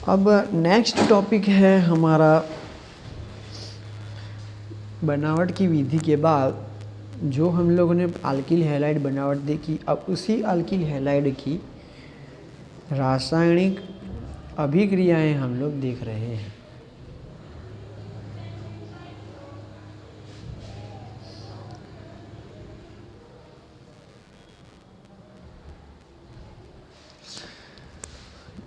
अब next topic है हमारा बनावट की विधि के बाद जो हम लोगों ने अल्किल हैलाइड बनावट देखी, अब उसी अल्किल हैलाइड की रासायनिक अभिक्रियाएं हम लोग देख रहे हैं।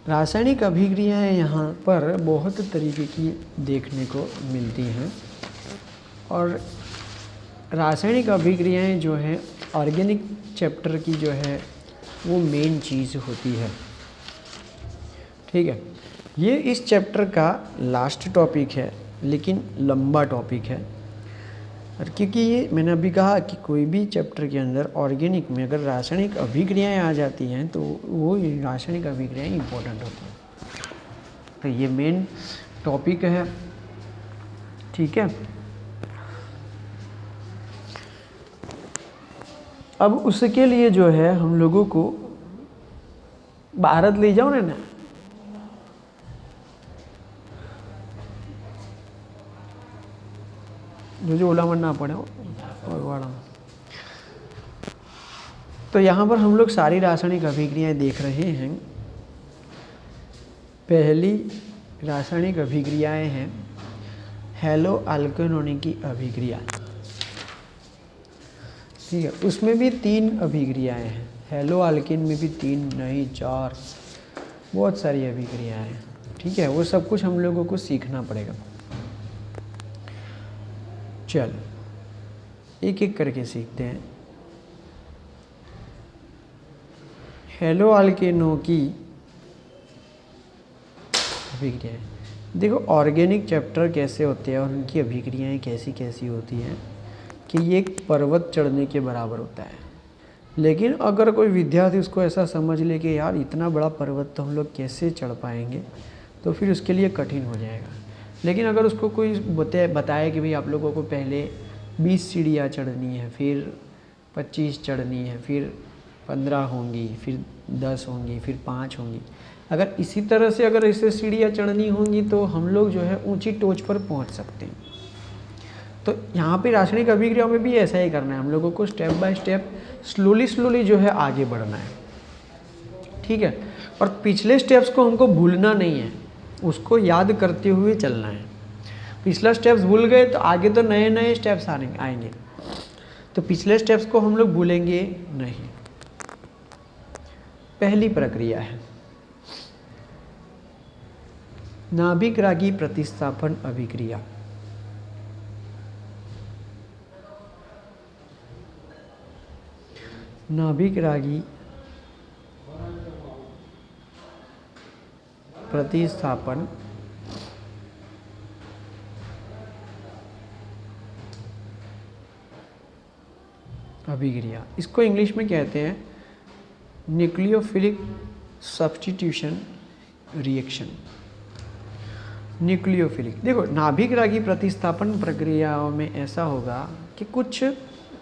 रासायनिक अभिक्रियाएं यहाँ पर बहुत तरीके की देखने को मिलती हैं और रासायनिक अभिक्रियाएं जो है ऑर्गेनिक चैप्टर की जो है वो मेन चीज़ होती है। ठीक है, ये इस चैप्टर का लास्ट टॉपिक है लेकिन लंबा टॉपिक है, और क्योंकि ये मैंने अभी कहा कि कोई भी चैप्टर के अंदर ऑर्गेनिक में अगर रासायनिक अभिक्रियाएं आ जाती हैं तो वो रासायनिक अभिक्रियाएं इम्पोर्टेंट होती हैं। तो ये मेन टॉपिक है। ठीक है, अब उसके लिए जो है हम लोगों को भारत ले जाओ ना, जो ओलामन ना पड़े भगवान। तो यहाँ पर हम लोग सारी रासायनिक अभिक्रियाएं देख रहे हैं। पहली रासायनिक अभिक्रियाएं हैं हेलो अल्केनोनी की अभिक्रिया। ठीक है, उसमें भी 3 अभिक्रियाएं हैं। हेलो अल्केन में भी 3 नहीं 4 बहुत सारी अभिक्रियाएं हैं। ठीक है, वो सब कुछ हम लोगों को सीखना पड़ेगा। चल एक एक करके सीखते हैं। हेलो अल्केनों की अभिक्रियाएं देखो, ऑर्गेनिक चैप्टर कैसे होते हैं और उनकी अभिक्रियाएं कैसी कैसी होती हैं कि ये एक पर्वत चढ़ने के बराबर होता है। लेकिन अगर कोई विद्यार्थी उसको ऐसा समझ ले कि यार इतना बड़ा पर्वत तो हम लोग कैसे चढ़ पाएंगे, तो फिर उसके लिए कठिन हो जाएगा। लेकिन अगर उसको कोई बताए कि भाई आप लोगों को पहले 20 सीढ़ियाँ चढ़नी है, फिर 25 चढ़नी है, फिर 15 होंगी, फिर 10 होंगी, फिर 5 होंगी, अगर इसी तरह से अगर ऐसे सीढ़ियाँ चढ़नी होंगी तो हम लोग जो है ऊंची टोच पर पहुंच सकते हैं। तो यहाँ पे रासायनिक अभिक्रियाओं में भी ऐसा ही करना है, हम लोगों को स्टेप बाय स्टेप स्लोली जो है आगे बढ़ना है। ठीक है, और पिछले स्टेप्स को हमको भूलना नहीं है, उसको याद करते हुए चलना है। पिछला स्टेप्स भूल गए तो आगे तो नए नए स्टेप्स आएंगे, तो पिछले स्टेप्स को हम लोग भूलेंगे नहीं। पहली प्रक्रिया है नाभिक रागी प्रतिस्थापन अभिक्रिया। नाभिक रागी प्रतिस्थापन अभिक्रिया, इसको इंग्लिश में कहते हैं न्यूक्लियोफिलिक सब्स्टिट्यूशन रिएक्शन। न्यूक्लियोफिलिक, देखो नाभिक रागी प्रतिस्थापन प्रक्रियाओं में ऐसा होगा कि कुछ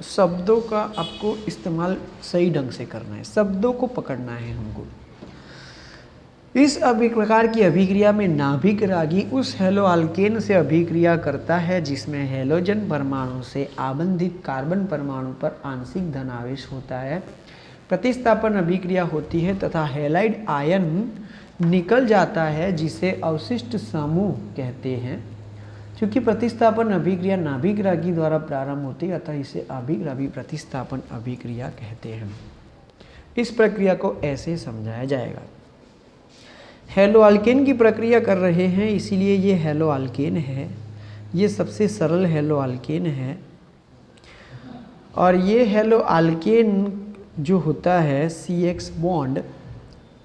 शब्दों का आपको इस्तेमाल सही ढंग से करना है, शब्दों को पकड़ना है हमको। इस प्रकार की अभिक्रिया में नाभिक रागी उस हेलो अल्केन से अभिक्रिया करता है जिसमें हेलोजन परमाणु से आबंधित कार्बन परमाणु पर आंशिक धनावेश होता है। प्रतिस्थापन अभिक्रिया होती है तथा हैलाइड आयन निकल जाता है जिसे अवशिष्ट समूह कहते हैं। क्योंकि प्रतिस्थापन अभिक्रिया नाभिक रागी द्वारा प्रारंभ होती है अतः इसे नाभिक रागी प्रतिस्थापन अभिक्रिया कहते हैं। इस प्रक्रिया को ऐसे समझाया जाएगा, हेलो अल्केन की प्रक्रिया कर रहे हैं इसीलिए ये हेलो अल्केन है, ये सबसे सरल हेलो अल्केन है। और ये हेलो अल्केन जो होता है CX बॉन्ड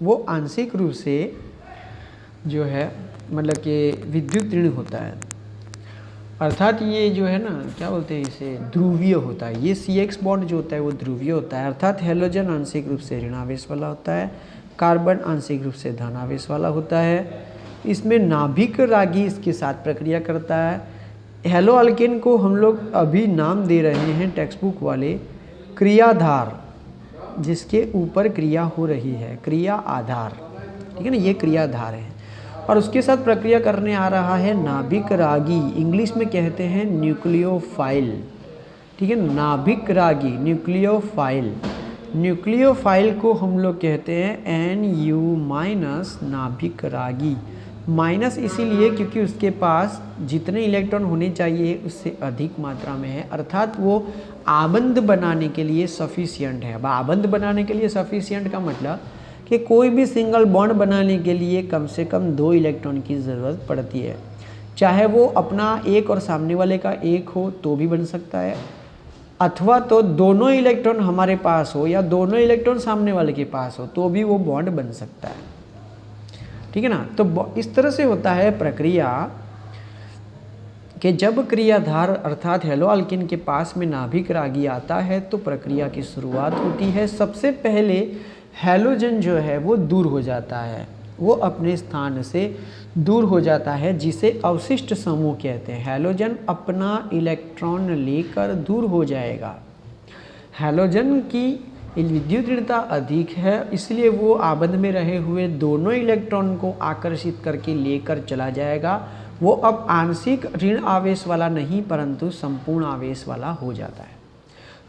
वो आंशिक रूप से जो है मतलब कि विद्युत ऋण होता है, अर्थात ये जो है ना क्या बोलते हैं इसे ध्रुवीय होता है। ये CX बॉन्ड जो होता है वो ध्रुवीय होता है, अर्थात हेलोजन आंशिक रूप से ऋणावेश वाला होता है, कार्बन आंशिक रूप से धनावेश वाला होता है। इसमें नाभिक रागी इसके साथ प्रक्रिया करता है। हेलो अल्केन को हम लोग अभी नाम दे रहे हैं टेक्स्ट बुक वाले क्रियाधार, जिसके ऊपर क्रिया हो रही है, क्रिया आधार। ठीक है ना, ये क्रियाधार है। और उसके साथ प्रक्रिया करने आ रहा है नाभिक रागी, इंग्लिश में कहते हैं न्यूक्लियोफाइल। ठीक है, नाभिक रागी न्यूक्लियोफाइल। न्यूक्लियोफाइल को हम लोग कहते हैं NU माइनस नाभिक रागी। माइनस इसीलिए क्योंकि उसके पास जितने इलेक्ट्रॉन होने चाहिए उससे अधिक मात्रा में है, अर्थात वो आबंध बनाने के लिए सफिशियंट है। अब आबंध बनाने के लिए सफिशियंट का मतलब कि कोई भी सिंगल बॉन्ड बनाने के लिए कम से कम 2 इलेक्ट्रॉन की ज़रूरत पड़ती है। चाहे वो अपना एक और सामने वाले का एक हो तो भी बन सकता है, अथवा तो दोनों इलेक्ट्रॉन हमारे पास हो या दोनों इलेक्ट्रॉन सामने वाले के पास हो तो भी वो बॉन्ड बन सकता है। ठीक है ना, तो इस तरह से होता है प्रक्रिया कि जब क्रियाधार अर्थात हेलो अल्किन के पास में नाभिक रागी आता है तो प्रक्रिया की शुरुआत होती है। सबसे पहले हैलोजन जो है वो दूर हो जाता है, वो अपने स्थान से दूर हो जाता है, जिसे अवशिष्ट समूह कहते हैं। हैलोजन अपना इलेक्ट्रॉन लेकर दूर हो जाएगा। हैलोजन की विद्युत ऋणता अधिक है, इसलिए वो आबंध में रहे हुए दोनों इलेक्ट्रॉन को आकर्षित करके लेकर चला जाएगा। वो अब आंशिक ऋण आवेश वाला नहीं परंतु संपूर्ण आवेश वाला हो जाता है।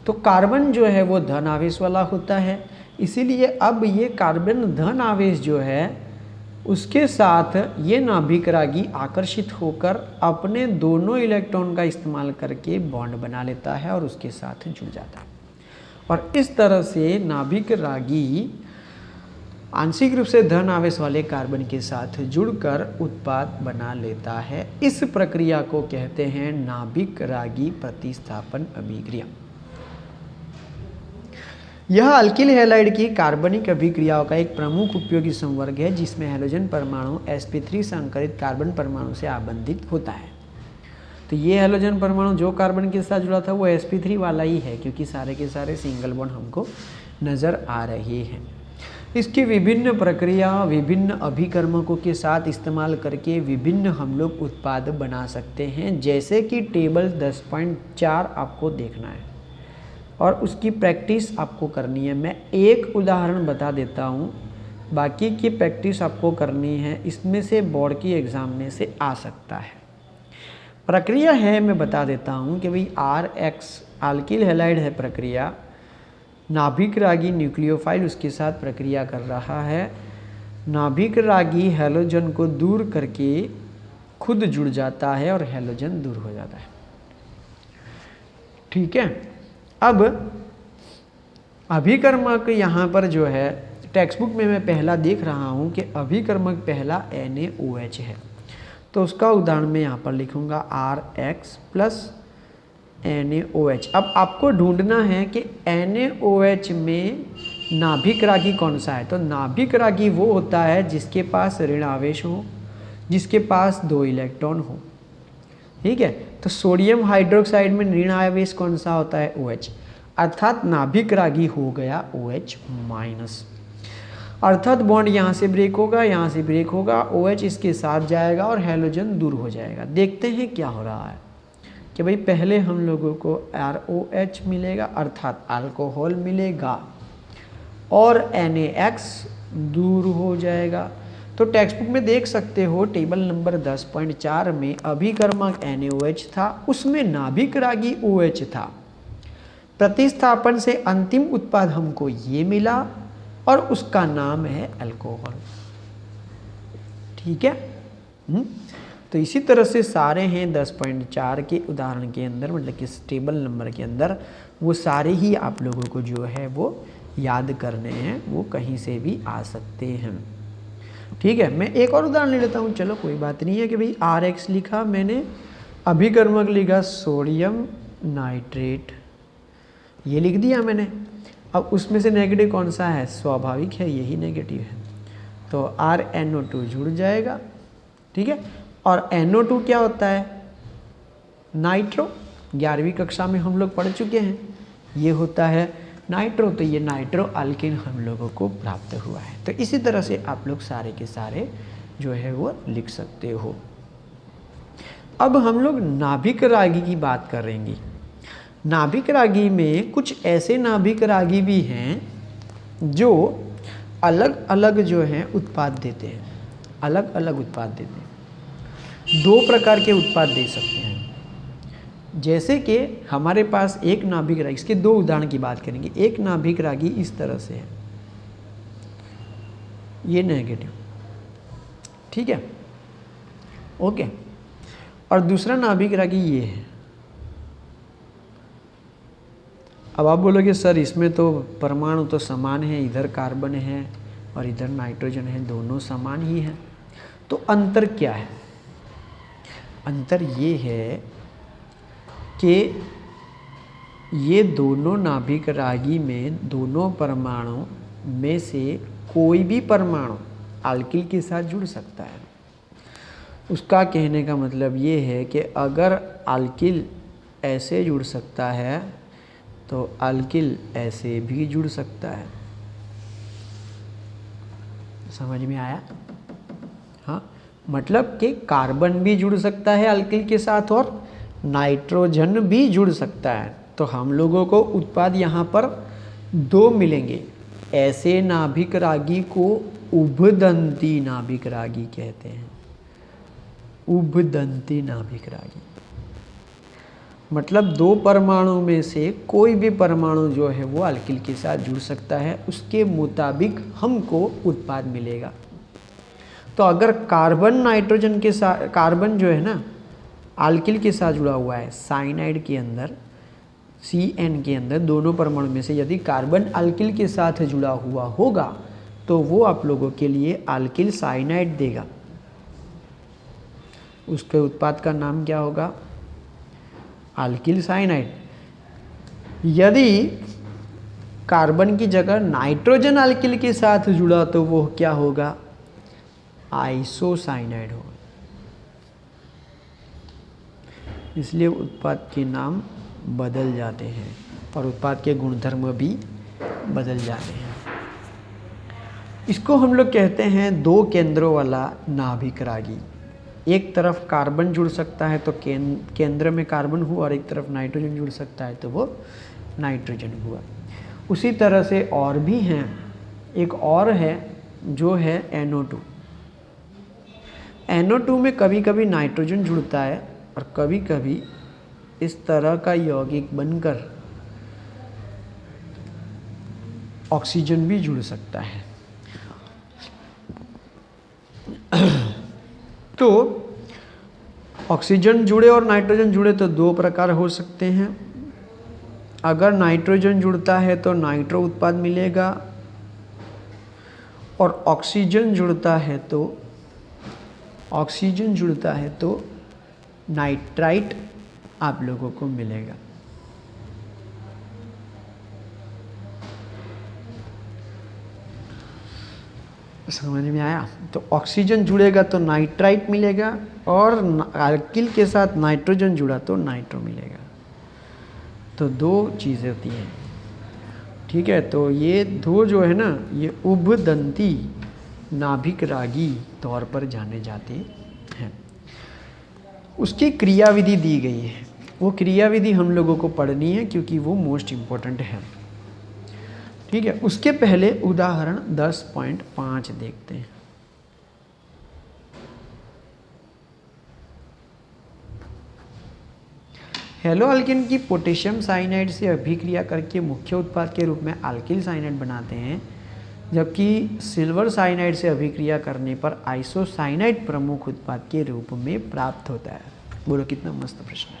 तो कार्बन जो है वो धन आवेश वाला होता है, इसीलिए अब ये कार्बन धन आवेश जो है उसके साथ ये नाभिक रागी आकर्षित होकर अपने दोनों इलेक्ट्रॉन का इस्तेमाल करके बॉन्ड बना लेता है और उसके साथ जुड़ जाता है। और इस तरह से नाभिक रागी आंशिक रूप से धन आवेश वाले कार्बन के साथ जुड़कर उत्पाद बना लेता है। इस प्रक्रिया को कहते हैं नाभिक रागी प्रतिस्थापन अभिक्रिया। यह अल्किल हैलाइड की कार्बनिक अभिक्रियाओं का एक प्रमुख उपयोगी संवर्ग है जिसमें हैलोजन परमाणु sp3 संकरित कार्बन परमाणु से आबंधित होता है। तो ये हैलोजन परमाणु जो कार्बन के साथ जुड़ा था वो sp3 वाला ही है, क्योंकि सारे के सारे सिंगल बॉन्ड हमको नज़र आ रहे हैं। इसकी विभिन्न प्रक्रिया विभिन्न अभिकर्मकों के साथ इस्तेमाल करके विभिन्न हम लोग उत्पाद बना सकते हैं, जैसे कि टेबल 10.4 आपको देखना है और उसकी प्रैक्टिस आपको करनी है। मैं एक उदाहरण बता देता हूँ, बाकी की प्रैक्टिस आपको करनी है। इसमें से बोर्ड की एग्ज़ाम में से आ सकता है। प्रक्रिया है, मैं बता देता हूँ कि भाई RX अल्किल हैलाइड है प्रक्रिया, नाभिक रागी न्यूक्लियोफाइल उसके साथ प्रक्रिया कर रहा है। नाभिक रागी हैलोजन को दूर करके खुद जुड़ जाता है और हैलोजन दूर हो जाता है। ठीक है, अब अभिकर्मक यहाँ पर जो है टेक्स्ट बुक में मैं पहला देख रहा हूँ कि अभिकर्मक पहला NaOH है, तो उसका उदाहरण मैं यहाँ पर लिखूँगा RX प्लस NaOH। अब आपको ढूंढना है कि NaOH में नाभिक रागी कौन सा है। तो नाभिक रागी वो होता है जिसके पास ऋण आवेश हो, जिसके पास 2 इलेक्ट्रॉन हो। ठीक है, तो सोडियम हाइड्रोक्साइड में ऋण आवेश कौन सा होता है, OH, अर्थात नाभिक रागी हो गया OH माइनस। अर्थात बॉन्ड यहाँ से ब्रेक होगा, यहाँ से ब्रेक होगा, OH इसके साथ जाएगा और हैलोजन दूर हो जाएगा। देखते हैं क्या हो रहा है कि भाई पहले हम लोगों को ROH मिलेगा अर्थात अल्कोहल मिलेगा और NaX दूर हो जाएगा। तो टेक्स्ट बुक में देख सकते हो टेबल नंबर 10.4 में अभिकर्मक NaOH था, उसमें नाभिक रागी OH था। प्रतिस्थापन से अंतिम उत्पाद हमको ये मिला और उसका नाम है अल्कोहल। ठीक है, तो इसी तरह से सारे हैं 10.4 के उदाहरण के अंदर, मतलब कि टेबल नंबर के अंदर वो सारे ही आप लोगों को जो है वो याद करने हैं, वो कहीं से भी आ सकते हैं। ठीक है, मैं एक और उदाहरण ले लेता हूँ। चलो कोई बात नहीं है कि भाई RX लिखा मैंने, अभिकर्मक लिखा सोडियम नाइट्रेट, ये लिख दिया मैंने। अब उसमें से नेगेटिव कौन सा है, स्वाभाविक है यही नेगेटिव है, तो RNO2 जुड़ जाएगा। ठीक है, और NO2 क्या होता है, नाइट्रो, 11वीं कक्षा में हम लोग पढ़ चुके हैं, ये होता है नाइट्रो। तो ये नाइट्रो अल्किन हम लोगों को प्राप्त हुआ है। तो इसी तरह से आप लोग सारे के सारे जो है वो लिख सकते हो। अब हम लोग नाभिक रागी की बात करेंगे। नाभिक रागी में कुछ ऐसे नाभिक रागी भी हैं जो अलग अलग जो है उत्पाद देते हैं, अलग अलग उत्पाद देते हैं। दो प्रकार के उत्पाद दे सकते हैं। जैसे कि हमारे पास एक नाभिक रागी, इसके दो उदाहरण की बात करेंगे। एक नाभिक रागी इस तरह से है, ये नेगेटिव, ठीक है, ओके। और दूसरा नाभिक रागी ये है। अब आप बोलोगे सर इसमें तो परमाणु तो समान है, इधर कार्बन है और इधर नाइट्रोजन है, दोनों समान ही हैं। तो अंतर क्या है? अंतर ये है कि ये दोनों नाभिक रागी में दोनों परमाणु में से कोई भी परमाणु अल्किल के साथ जुड़ सकता है। उसका कहने का मतलब ये है कि अगर अल्किल ऐसे जुड़ सकता है तो अल्किल ऐसे भी जुड़ सकता है। समझ में आया? हाँ, मतलब कि कार्बन भी जुड़ सकता है अल्किल के साथ और नाइट्रोजन भी जुड़ सकता है। तो हम लोगों को उत्पाद यहाँ पर दो मिलेंगे। ऐसे नाभिक रागी को उभदंती नाभिक रागी कहते हैं। उभदंती नाभिक रागी मतलब दो परमाणु में से कोई भी परमाणु जो है वो अल्किल के साथ जुड़ सकता है, उसके मुताबिक हमको उत्पाद मिलेगा। तो अगर कार्बन नाइट्रोजन के साथ, कार्बन जो है ना अल्किल के साथ जुड़ा हुआ है, साइनाइड के अंदर CN के अंदर दोनों परमाणु में से यदि कार्बन अल्किल के साथ जुड़ा हुआ होगा तो वो आप लोगों के लिए अल्किल साइनाइड देगा। उसके उत्पाद का नाम क्या होगा? Alkyl cyanide. यदि कार्बन की जगह नाइट्रोजन अल्किल के साथ जुड़ा तो वो क्या होगा? आइसोसाइनाइड होगा। इसलिए उत्पाद के नाम बदल जाते हैं और उत्पाद के गुणधर्म भी बदल जाते हैं। इसको हम लोग कहते हैं दो केंद्रों वाला नाभिक रागी। एक तरफ कार्बन जुड़ सकता है तो केंद्र में कार्बन हुआ, और एक तरफ नाइट्रोजन जुड़ सकता है तो वो नाइट्रोजन हुआ। उसी तरह से और भी हैं। एक और है जो है NO2। NO2 में कभी कभी नाइट्रोजन जुड़ता है और कभी कभी इस तरह का यौगिक बनकर ऑक्सीजन भी जुड़ सकता है। तो ऑक्सीजन जुड़े और नाइट्रोजन जुड़े तो दो प्रकार हो सकते हैं। अगर नाइट्रोजन जुड़ता है तो नाइट्रो उत्पाद मिलेगा, और ऑक्सीजन जुड़ता है तो नाइट्राइट आप लोगों को मिलेगा। समझ में आया? तो ऑक्सीजन जुड़ेगा तो नाइट्राइट मिलेगा, और अल्किल के साथ नाइट्रोजन जुड़ा तो नाइट्रो मिलेगा। तो दो चीज़ें होती हैं, ठीक है। तो ये दो जो है ना, ये उभदंती नाभिक रागी तौर पर जाने जाते हैं। उसकी क्रियाविधि दी गई है, वो क्रियाविधि हम लोगों को पढ़नी है क्योंकि वो मोस्ट इम्पोर्टेंट है, ठीक है। उसके पहले उदाहरण 10.5 देखते हैं। हेलो अल्किन की पोटेशियम साइनाइड से अभिक्रिया करके मुख्य उत्पाद के रूप में अल्किल साइनाइड बनाते हैं, जबकि सिल्वर साइनाइड से अभिक्रिया करने पर आइसोसाइनाइड प्रमुख उत्पाद के रूप में प्राप्त होता है। बोलो कितना मस्त प्रश्न है।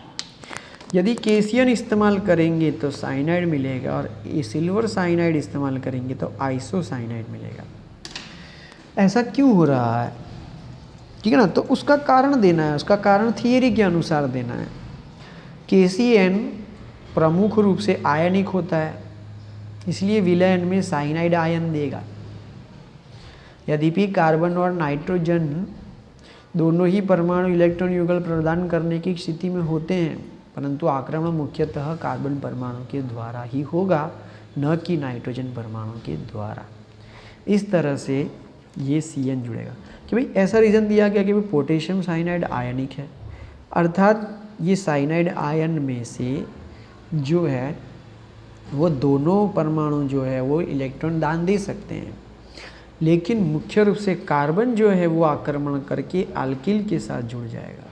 यदि केसियन इस्तेमाल करेंगे तो साइनाइड मिलेगा, और सिल्वर साइनाइड इस्तेमाल करेंगे तो आइसोसाइनाइड मिलेगा। ऐसा क्यों हो रहा है, ठीक है ना? तो उसका कारण देना है, उसका कारण थियरी के अनुसार देना है। KCN प्रमुख रूप से आयनिक होता है, इसलिए विलयन में साइनाइड आयन देगा। यद्यपि कार्बन और नाइट्रोजन दोनों ही परमाणु इलेक्ट्रॉन युगल प्रदान करने की स्थिति में होते हैं, परंतु आक्रमण मुख्यतः कार्बन परमाणु के द्वारा ही होगा, न कि नाइट्रोजन परमाणु के द्वारा। इस तरह से ये CN जुड़ेगा कि भाई ऐसा रीज़न दिया गया कि भाई पोटेशियम साइनाइड आयनिक है, अर्थात ये साइनाइड आयन में से जो है वो दोनों परमाणु जो है वो इलेक्ट्रॉन दान दे सकते हैं। लेकिन मुख्य रूप से कार्बन जो है वो आक्रमण करके अल्किल के साथ जुड़ जाएगा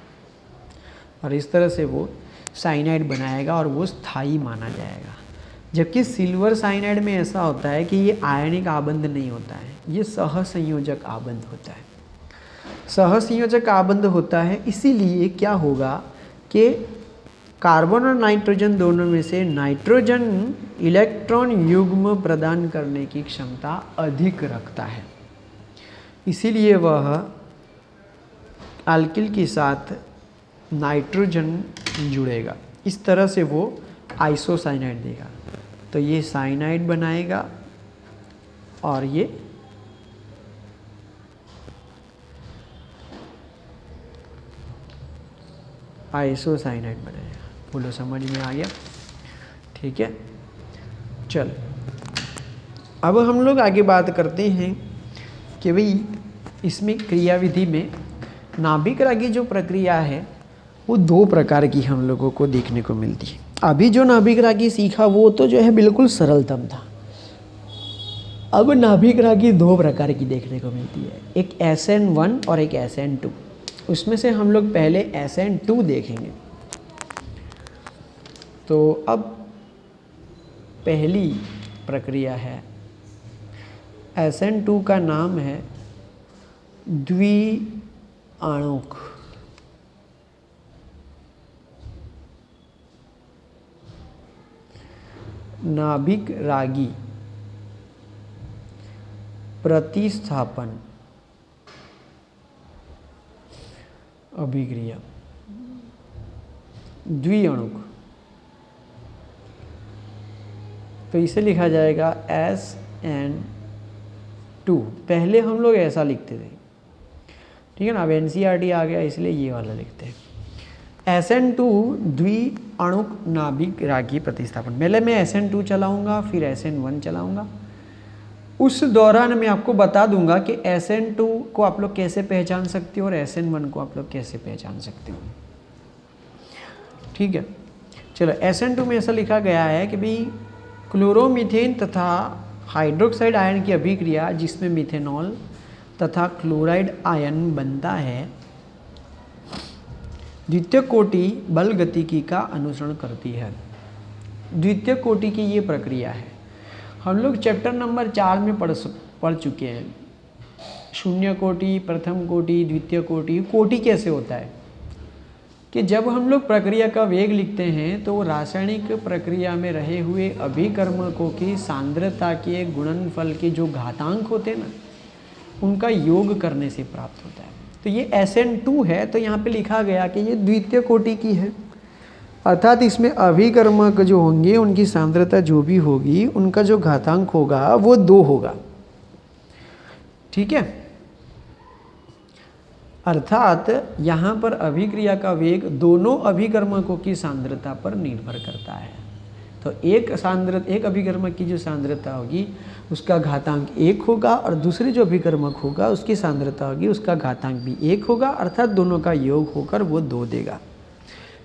और इस तरह से वो साइनाइड बनाएगा और वो स्थायी माना जाएगा। जबकि सिल्वर साइनाइड में ऐसा होता है कि ये आयनिक आबंध नहीं होता है, ये सहसंयोजक आबंध होता है। सहसंयोजक आबंध होता है, इसीलिए क्या होगा कि कार्बन और नाइट्रोजन दोनों में से नाइट्रोजन इलेक्ट्रॉन युग्म प्रदान करने की क्षमता अधिक रखता है, इसीलिए वह अल्किल के साथ नाइट्रोजन जुड़ेगा। इस तरह से वो आइसोसाइनाइड देगा। तो ये साइनाइड बनाएगा और ये आइसोसाइनाइड बनाएगा। बोलो समझ में आ गया? ठीक है, चल अब हम लोग आगे बात करते हैं कि भाई इसमें क्रियाविधि में नाभिक रागी जो प्रक्रिया है वो दो प्रकार की हम लोगों को देखने को मिलती है। अभी जो नाभिक रागी सीखा वो तो जो है बिल्कुल सरलतम था। अब नाभिक रागी दो प्रकार की देखने को मिलती है, एक SN1 और एक SN2। उसमें से हम लोग पहले SN2 देखेंगे। तो अब पहली प्रक्रिया है, SN2 का नाम है द्विआणुक। नाभिक रागी प्रतिस्थापन अभिक्रिया द्विअणुक। तो इसे लिखा जाएगा SN2। पहले हम लोग ऐसा लिखते थे, ठीक है ना। अब NCERT आ गया इसलिए ये वाला लिखते हैं। SN2 द्विअणुक नाभिक रागी प्रतिस्थापन। पहले मैं SN2 चलाऊंगा, फिर SN1 चलाऊंगा। उस दौरान मैं आपको बता दूंगा कि SN2 को आप लोग कैसे पहचान सकते हो और SN1 को आप लोग कैसे पहचान सकते हो, ठीक है। चलो, SN2 में ऐसा लिखा गया है कि भाई क्लोरोमीथेन तथा हाइड्रोक्साइड आयन की अभिक्रिया जिसमें मिथेनॉल तथा क्लोराइड आयन बनता है, द्वितीय कोटि बल गतिकी का अनुसरण करती है। द्वितीय कोटि की ये प्रक्रिया है। हम लोग चैप्टर नंबर 4 में पढ़ चुके हैं। शून्य कोटि, प्रथम कोटि, द्वितीय कोटि। कोटि कैसे होता है कि जब हम लोग प्रक्रिया का वेग लिखते हैं तो रासायनिक प्रक्रिया में रहे हुए अभिकर्मकों की सांद्रता के गुणनफल के जो घातांक होते हैं ना, उनका योग करने से प्राप्त होता है। तो ये SN2 है, तो यहाँ पे लिखा गया कि ये द्वितीय कोटि की है, अर्थात इसमें अभिकर्मक जो होंगे उनकी सांद्रता जो भी होगी उनका जो घातांक होगा वो 2 होगा, ठीक है। अर्थात यहाँ पर अभिक्रिया का वेग दोनों अभिकर्मकों की सांद्रता पर निर्भर करता है। तो एक अभिकर्मक की जो सांद्रता होगी उसका घातांक 1 होगा और दूसरे जो अभिकर्मक होगा उसकी सांद्रता होगी उसका घातांक भी 1 होगा, अर्थात दोनों का योग होकर वो 2 देगा।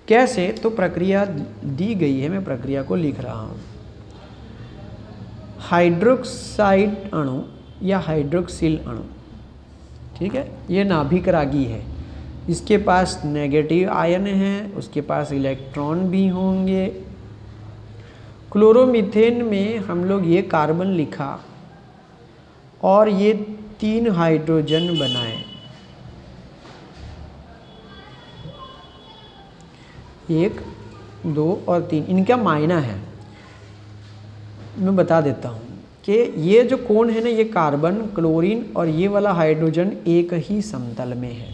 कैसे? तो प्रक्रिया दी गई है, मैं प्रक्रिया को लिख रहा हूँ। हाइड्रोक्साइड अणु या हाइड्रोक्सिल अणु, ठीक है, ये नाभिक रागी है। इसके पास नेगेटिव आयन है, उसके पास इलेक्ट्रॉन भी होंगे। क्लोरोमीथेन में हम लोग ये कार्बन लिखा और ये 3 हाइड्रोजन बनाए, 1, 2 और 3। इनका मायना है, मैं बता देता हूँ कि ये जो कोण है ना, ये कार्बन, क्लोरीन और ये वाला हाइड्रोजन एक ही समतल में है।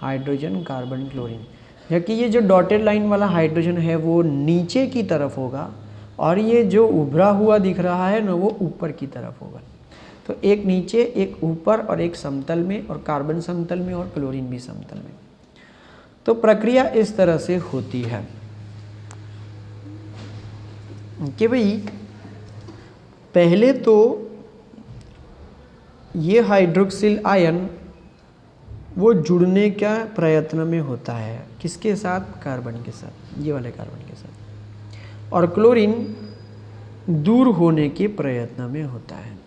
Hydrogen, carbon, chlorine. जबकि ये जो डॉटेड लाइन वाला हाइड्रोजन है वो नीचे की तरफ होगा और ये जो उभरा हुआ दिख रहा है ना वो ऊपर की तरफ होगा। तो एक नीचे, एक ऊपर और एक समतल में, और कार्बन समतल में और क्लोरीन भी समतल में। तो प्रक्रिया इस तरह से होती है कि भाई पहले तो ये हाइड्रोक्सिल आयन वो जुड़ने का प्रयत्न में होता है, किसके साथ? कार्बन के साथ, ये वाले कार्बन के साथ। और क्लोरीन दूर होने के प्रयत्न में होता है।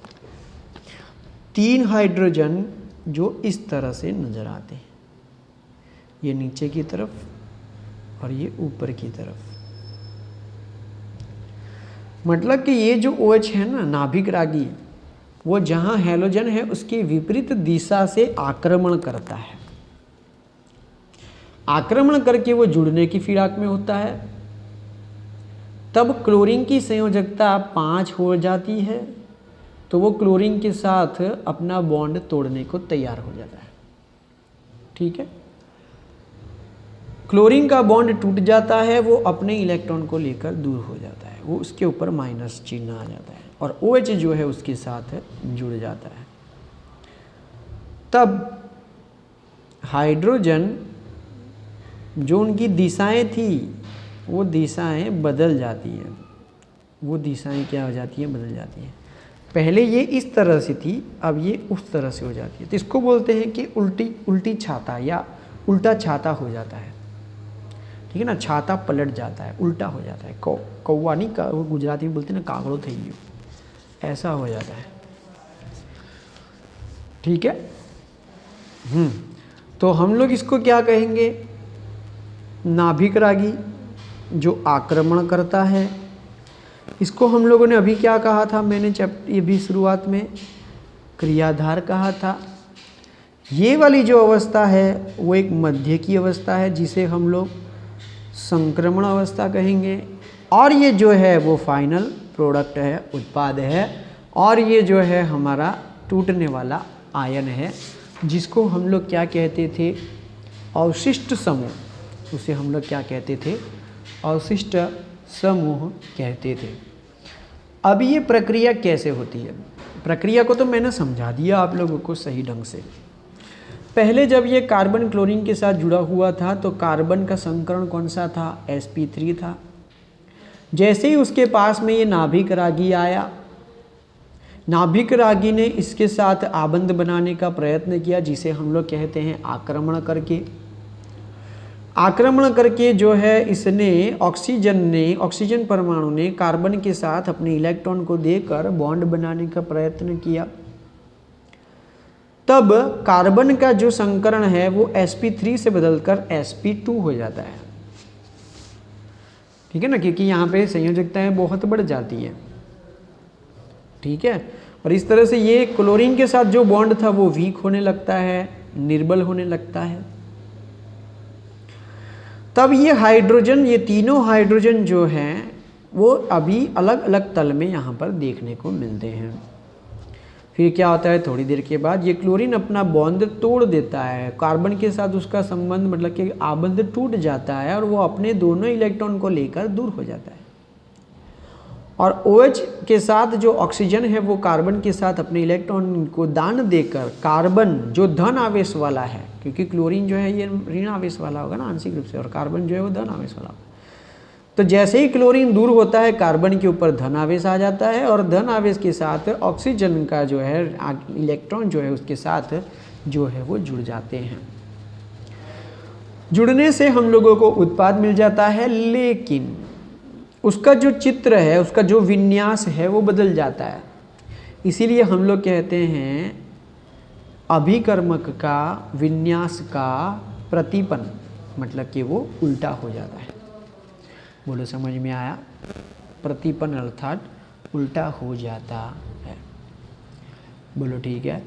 3 हाइड्रोजन जो इस तरह से नज़र आते हैं, ये नीचे की तरफ और ये ऊपर की तरफ। मतलब कि ये जो OH है ना, नाभिक रागी, वो जहाँ हैलोजन है उसके विपरीत दिशा से आक्रमण करता है। आक्रमण करके वो जुड़ने की फिराक में होता है। तब क्लोरीन की संयोजकता 5 हो जाती है, तो वो क्लोरीन के साथ अपना बॉन्ड तोड़ने को तैयार हो जाता है। ठीक है, क्लोरीन का बॉन्ड टूट जाता है, वो अपने इलेक्ट्रॉन को लेकर दूर हो जाता है, वो उसके ऊपर माइनस चिन्ह आ जाता है और OH जो है उसके साथ जुड़ जाता है। तब हाइड्रोजन जो उनकी दिशाएं थी वो दिशाएं बदल जाती हैं। वो दिशाएं क्या हो जाती हैं? बदल जाती हैं। पहले ये इस तरह से थी, अब ये उस तरह से हो जाती है। तो इसको बोलते हैं कि उल्टी छाता या उल्टा छाता हो जाता है। ठीक है ना, छाता पलट जाता है, उल्टा हो जाता है। कौवा नहीं का, वो गुजराती में बोलते हैं ना, कागड़ो થઈ ગયો, ऐसा हो जाता है। ठीक है। तो हम लोग इसको क्या कहेंगे? नाभिक रागी जो आक्रमण करता है। इसको हम लोगों ने अभी क्या कहा था? मैंने ये भी शुरुआत में क्रियाधार कहा था। ये वाली जो अवस्था है वो एक मध्य की अवस्था है जिसे हम लोग संक्रमण अवस्था कहेंगे। और ये जो है वो फाइनल प्रोडक्ट है, उत्पाद है। और ये जो है हमारा टूटने वाला आयन है, जिसको हम लोग क्या कहते थे? अवशिष्ट समूह। उसे हम लोग क्या कहते थे? अवशिष्ट समूह कहते थे। अब ये प्रक्रिया कैसे होती है? प्रक्रिया को तो मैंने समझा दिया आप लोगों को सही ढंग से। पहले जब ये कार्बन क्लोरीन के साथ जुड़ा हुआ था तो कार्बन का संकरण कौन सा था? sp3 था। जैसे ही उसके पास में ये नाभिक रागी आया, नाभिक रागी ने इसके साथ आबंध बनाने का प्रयत्न किया, जिसे हम लोग कहते हैं आक्रमण करके। आक्रमण करके जो है इसने ऑक्सीजन परमाणु ने कार्बन के साथ अपने इलेक्ट्रॉन को देकर बॉन्ड बनाने का प्रयत्न किया। तब कार्बन का जो संकरण है वो sp3 से बदलकर sp2 हो जाता है। ठीक है ना, क्योंकि यहाँ पे संयोजकताएं बहुत बढ़ जाती हैं। ठीक है, और इस तरह से ये क्लोरीन के साथ जो बॉन्ड था वो वीक होने लगता है, निर्बल होने लगता है। तब ये हाइड्रोजन, ये तीनों हाइड्रोजन जो हैं वो अभी अलग अलग तल में यहाँ पर देखने को मिलते हैं। फिर क्या होता है? थोड़ी देर के बाद ये क्लोरीन अपना बॉन्ड तोड़ देता है, कार्बन के साथ उसका संबंध मतलब कि आबंध टूट जाता है और वो अपने दोनों इलेक्ट्रॉन को लेकर दूर हो जाता है। और OH के साथ जो ऑक्सीजन है वो कार्बन के साथ अपने इलेक्ट्रॉन को दान देकर कार्बन जो धन आवेश वाला है, क्योंकि क्लोरीन जो है ये ऋण आवेश वाला होगा ना आंशिक रूप से, और कार्बन जो है वो धन आवेश वाला होगा। तो जैसे ही क्लोरीन दूर होता है कार्बन के ऊपर धन आवेश आ जाता है और धन आवेश के साथ ऑक्सीजन का जो है इलेक्ट्रॉन जो है उसके साथ जो है वो जुड़ जाते हैं। जुड़ने से हम लोगों को उत्पाद मिल जाता है, लेकिन उसका जो चित्र है, उसका जो विन्यास है वो बदल जाता है। इसीलिए हम लोग कहते हैं अभिकर्मक का विन्यास का प्रतिपन्न, मतलब कि वो उल्टा हो जाता है। बोलो समझ में आया? प्रतिपन्न अर्थात उल्टा हो जाता है। बोलो ठीक है।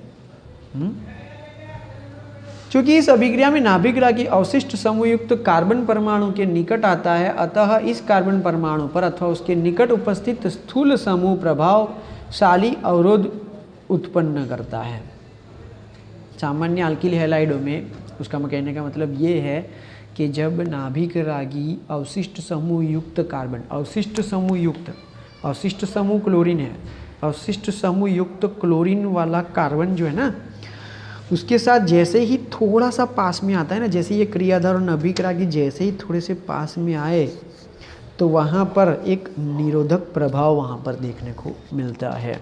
चूंकि इस अभिक्रिया में नाभिक रागी अवशिष्ट समूहयुक्त कार्बन परमाणु के निकट आता है, अतः इस कार्बन परमाणु पर अथवा उसके निकट उपस्थित स्थूल समूह प्रभावशाली अवरोध उत्पन्न करता है। सामान्य अल्किल हैलाइडों में उसका कहने का मतलब ये है कि जब नाभिक रागी अवशिष्ट समूह युक्त कार्बन, अवशिष्ट समूह क्लोरीन है, अवशिष्ट समूह युक्त क्लोरीन वाला कार्बन जो है ना, उसके साथ जैसे ही थोड़ा सा पास में आता है ना, जैसे ये क्रियाधार और नाभिक रागी जैसे ही थोड़े से पास में आए तो वहाँ पर एक निरोधक प्रभाव वहाँ पर देखने को मिलता है।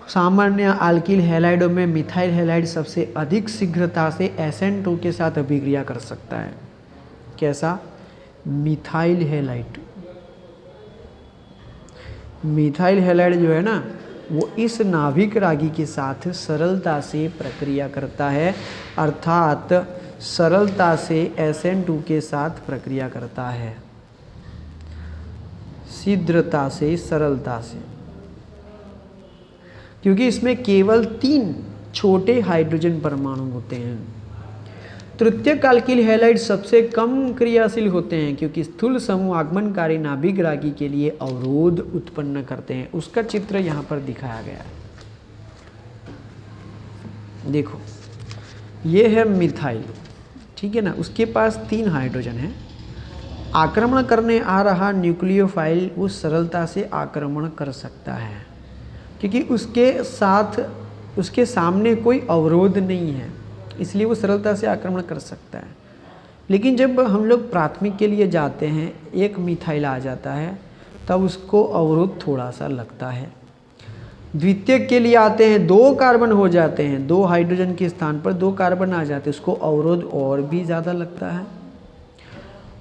सामान्य अल्किल हैलाइडों में मिथाइल हैलाइड सबसे अधिक शीघ्रता से SN2 के साथ अभिक्रिया कर सकता है। कैसा? मिथाइल हैलाइड जो है ना, वो इस नाभिक रागी के साथ सरलता से प्रक्रिया करता है, अर्थात सरलता से SN2 के साथ प्रक्रिया करता है, शीघ्रता से, सरलता से, क्योंकि इसमें केवल 3 छोटे हाइड्रोजन परमाणु होते हैं। तृतीयक अल्किल हैलाइड सबसे कम क्रियाशील होते हैं क्योंकि स्थूल समूह आगमनकारी नाभिक रागी के लिए अवरोध उत्पन्न करते हैं। उसका चित्र यहाँ पर दिखाया गया है। देखो, ये है मिथाइल, ठीक है ना, उसके पास 3 हाइड्रोजन है। आक्रमण करने आ रहा न्यूक्लियोफाइल वो सरलता से आक्रमण कर सकता है क्योंकि उसके सामने कोई अवरोध नहीं है, इसलिए वो सरलता से आक्रमण कर सकता है। लेकिन जब हम लोग प्राथमिक के लिए जाते हैं, एक मिथाइल आ जाता है, तब उसको अवरोध थोड़ा सा लगता है। द्वितीयक के लिए आते हैं, 2 कार्बन हो जाते हैं, 2 हाइड्रोजन के स्थान पर 2 कार्बन आ जाते हैं, उसको अवरोध और भी ज़्यादा लगता है।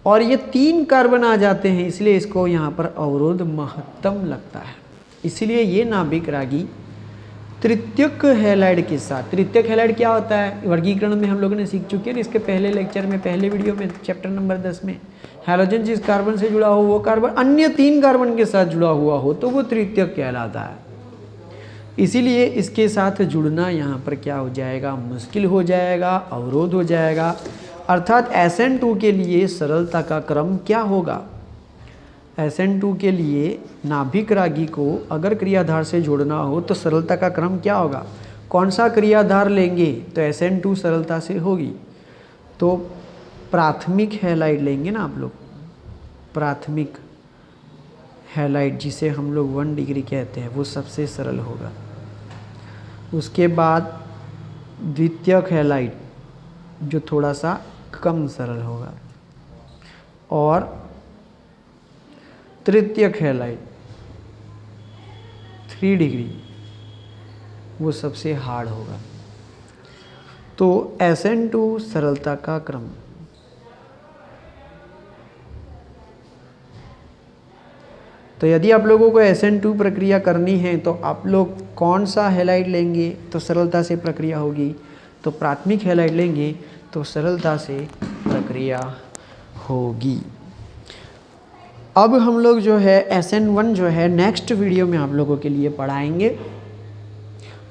और ये 3 कार्बन आ जाते हैं, इसलिए इसको यहाँ पर अवरोध महत्तम लगता है। इसलिए ये नाभिक रागी तृतीयक हैलाइड के साथ, तृतीयक हैलाइड क्या होता है वर्गीकरण में हम लोगों ने सीख चुके हैं ना, इसके पहले लेक्चर में, पहले वीडियो में, चैप्टर नंबर 10 में, हैलोजन जिस कार्बन से जुड़ा हो वो कार्बन अन्य 3 कार्बन के साथ जुड़ा हुआ हो तो वो तृतीयक कहलाता है। इसीलिए इसके साथ जुड़ना यहाँ पर क्या हो जाएगा, मुश्किल हो जाएगा, अवरोध हो जाएगा। अर्थात SN2 के लिए सरलता का क्रम क्या होगा, SN2 के लिए नाभिक रागी को अगर क्रियाधार से जोड़ना हो तो सरलता का क्रम क्या होगा, कौन सा क्रियाधार लेंगे तो SN2 सरलता से होगी। तो प्राथमिक हैलाइड लेंगे ना आप लोग, प्राथमिक हैलाइड जिसे हम लोग 1 डिग्री कहते हैं, वो सबसे सरल होगा। उसके बाद द्वितीयक हैलाइड जो थोड़ा सा कम सरल होगा, और तृतीयक हैलाइड 3 डिग्री वो सबसे हार्ड होगा। तो SN2 सरलता का क्रम, तो यदि आप लोगों को SN2 प्रक्रिया करनी है तो आप लोग कौन सा हैलाइड लेंगे तो सरलता से प्रक्रिया होगी, तो प्राथमिक हैलाइड लेंगे तो सरलता से प्रक्रिया होगी। अब हम लोग जो है SN1 जो है नेक्स्ट वीडियो में आप लोगों के लिए पढ़ाएंगे।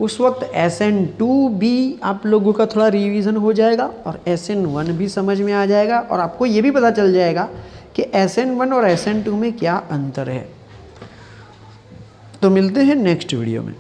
उस वक्त SN2 भी आप लोगों का थोड़ा रिवीजन हो जाएगा और SN1 भी समझ में आ जाएगा और आपको ये भी पता चल जाएगा कि SN1 और SN2 में क्या अंतर है। तो मिलते हैं नेक्स्ट वीडियो में।